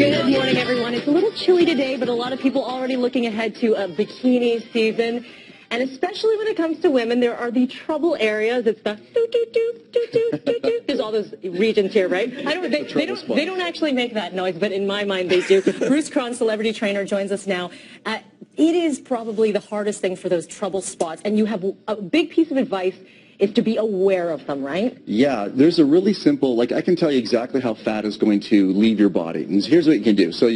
Good morning, everyone. It's a little chilly today, but a lot of people already looking ahead to a bikini season. And especially when it comes to women, there are the trouble areas. It's the do-do-do. There's all those regions here, right? They don't actually make that noise, but in my mind they do. Bruce Cron, celebrity trainer, joins us now. It is probably the hardest thing for those trouble spots, and you have a big piece of advice is to be aware of them, right? Yeah, there's a really simple, I can tell you exactly how fat is going to leave your body. And here's what you can do. So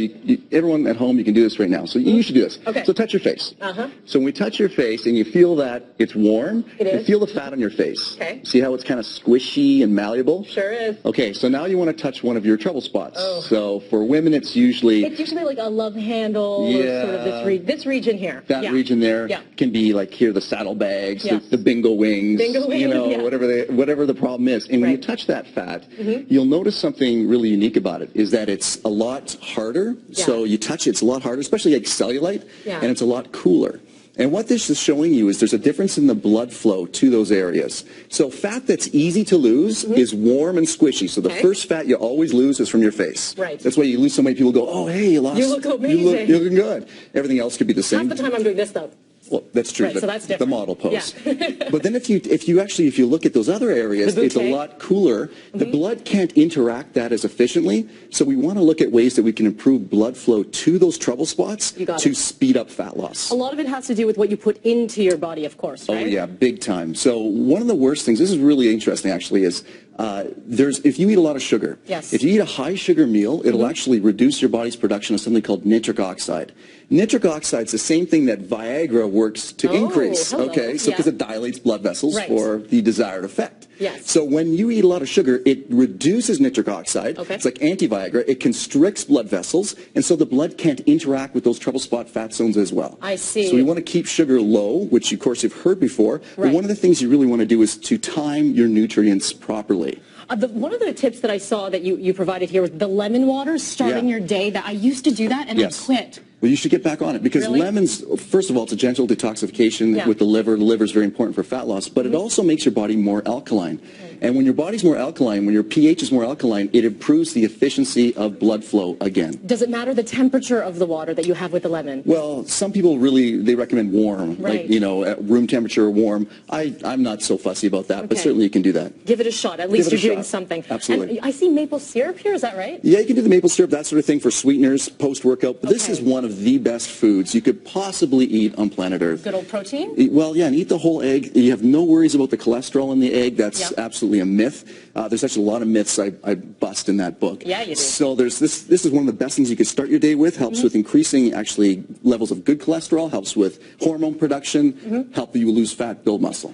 everyone at home, you can do this right now. So you should do this. Okay. So touch your face. Uh-huh. So when we touch your face and you feel that it's warm, you feel the fat on your face. Okay. See how it's kind of squishy and malleable? Sure is. Okay, so now you want to touch one of your trouble spots. Oh. So for women, it's usually like a love handle, or sort of this region here. That region there can be like here, the saddlebags, the bingo wings, whatever the problem is. And when you touch that fat, you'll notice something really unique about it, is that it's a lot harder. So you touch it, it's a lot harder, especially like cellulite, and it's a lot cooler. And what this is showing you is there's a difference in the blood flow to those areas. So fat that's easy to lose is warm and squishy. So the first fat you always lose is from your face. Right. That's why you lose so many people go, oh, hey, you lost. You look amazing. You're looking good. Everything else could be the same. Half the time I'm doing this, though. Well, that's true. Right, so that's different. The model pose. Yeah. But then if you look at those other areas, it's a lot cooler. The blood can't interact that as efficiently. So we want to look at ways that we can improve blood flow to those trouble spots to speed up fat loss. A lot of it has to do with what you put into your body, of course, right? Oh, yeah, big time. So one of the worst things, this is really interesting actually, is if you eat a lot of sugar, if you eat a high sugar meal, it'll actually reduce your body's production of something called nitric oxide. Nitric oxide is the same thing that Viagra works to increase, okay? So because it dilates blood vessels for the desired effect. Yes. So when you eat a lot of sugar, it reduces nitric oxide. It's like anti-Viagra. It constricts blood vessels, and so the blood can't interact with those trouble spot fat zones as well. I see. So we want to keep sugar low, which of course you've heard before. But one of the things you really want to do is to time your nutrients properly. One of the tips that I saw that you provided here was the lemon water, starting your day. That I used to do that, and I quit. Well, you should get back on it because lemons, first of all, it's a gentle detoxification with the liver. The liver is very important for fat loss, but it also makes your body more alkaline. And when your body's more alkaline, when your pH is more alkaline, it improves the efficiency of blood flow again. Does it matter the temperature of the water that you have with the lemon? Well, some people they recommend warm, like, at room temperature or warm. I'm not so fussy about that, but certainly you can do that. Give it a shot. At least you're doing something. Absolutely. And I see maple syrup here. Is that right? Yeah, you can do the maple syrup, that sort of thing for sweeteners, post-workout. But this is one of the best foods you could possibly eat on planet Earth. Good old protein? Well, yeah, and eat the whole egg. You have no worries about the cholesterol in the egg. That's absolutely a myth. There's actually a lot of myths I bust in that book. Yeah, you do. So this is one of the best things you could start your day with. Helps with increasing actually levels of good cholesterol. Helps with hormone production. Help you lose fat, build muscle.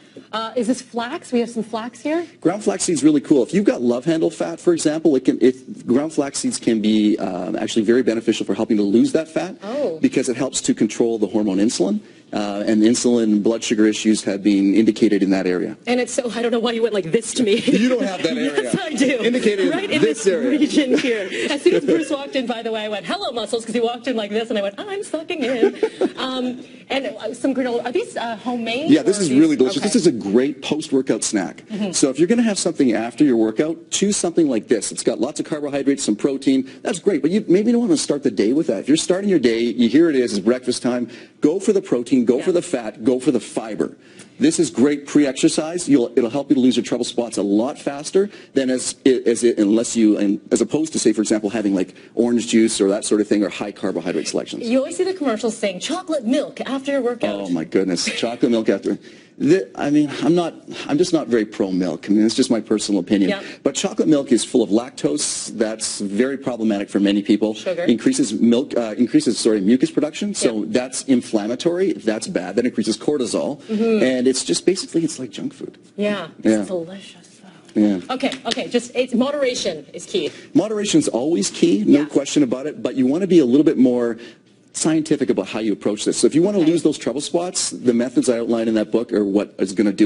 Is this flax? We have some flax here. Ground flax seeds really cool. If you've got love handle fat, for example, ground flax seeds can be actually very beneficial for helping to lose that fat because it helps to control the hormone insulin. And insulin blood sugar issues have been indicated in that area. And it's so, I don't know why you went like this to me. You don't have that area. Yes, I do. Indicated right in this area. region here. As soon as Bruce walked in, by the way, I went, hello, muscles, because he walked in like this, and I went, I'm sucking in. And some granola. Are these homemade? Yeah, this is really delicious. This is a great post-workout snack. So if you're going to have something after your workout, choose something like this. It's got lots of carbohydrates, some protein. That's great, but you maybe don't want to start the day with that. If you're starting your day, here it is, it's breakfast time. Go for the protein, go for the fat, go for the fiber. This is great pre-exercise. It'll help you to lose your trouble spots a lot faster than as opposed to, say, for example, having like orange juice or that sort of thing or high carbohydrate selections. You always see the commercials saying chocolate milk after your workout. Oh my goodness, chocolate milk after. I mean, I'm just not very pro-milk. I mean, it's just my personal opinion. But chocolate milk is full of lactose. That's very problematic for many people. Sugar. Increases mucus production. So that's inflammatory. That's bad. That increases cortisol. And it's just basically, it's like junk food. Yeah. It's delicious. Yeah. Okay. Just moderation is key. Moderation is always key, no question about it. But you want to be a little bit more scientific about how you approach this. So if you want to lose those trouble spots, the methods I outlined in that book are what is going to do it.